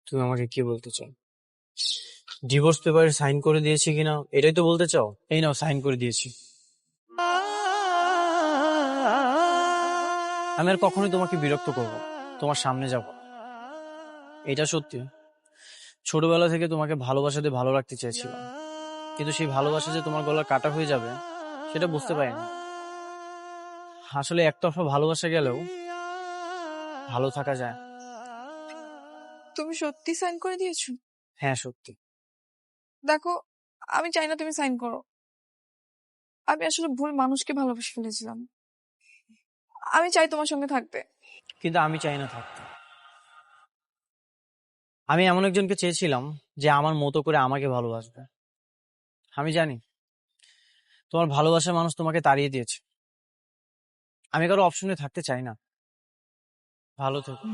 তুমি আমাকে কি বলতে চাও? ডিভোর্স পেপারে সাইন করে দিয়েছি কিনা এটাই তো বলতে চাও? এই নাও, সাইন করে দিয়েছি। আমি আর কখনোই তোমাকে বিরক্ত করব না, তোমার সামনে যাব না। এটা সত্যি, ছোটবেলা থেকে তোমাকে ভালোবাসাতে ভালো রাখতে চেয়েছিলাম, কিন্তু সেই ভালোবাসা যে তোমার গলার কাটা হয়ে যাবে সেটা বুঝতে পারিনি। আসলে একতরফা ভালোবাসা গেলেও ভালো থাকা যায় না। তুমি সত্যি সাইন করে দিয়েছো? হ্যাঁ, সত্যি। দেখো, আমি চাই না তুমি সাইন করো। আমি আসলে ভুল মানুষকে ভালোবেসে ফেলেছিলাম। আমি চাই তোমার সঙ্গে থাকতে। কিন্তু আমি চাই না থাকতে। আমি এমন একজনকে চেয়েছিলাম যে আমার মতো করে আমাকে ভালোবাসবে। আমি জানি তোমার ভালোবাসার মানুষ তোমাকে তাড়িয়ে দিয়েছে। আমি কারো অপশনে থাকতে চাই না। ভালো থেকো।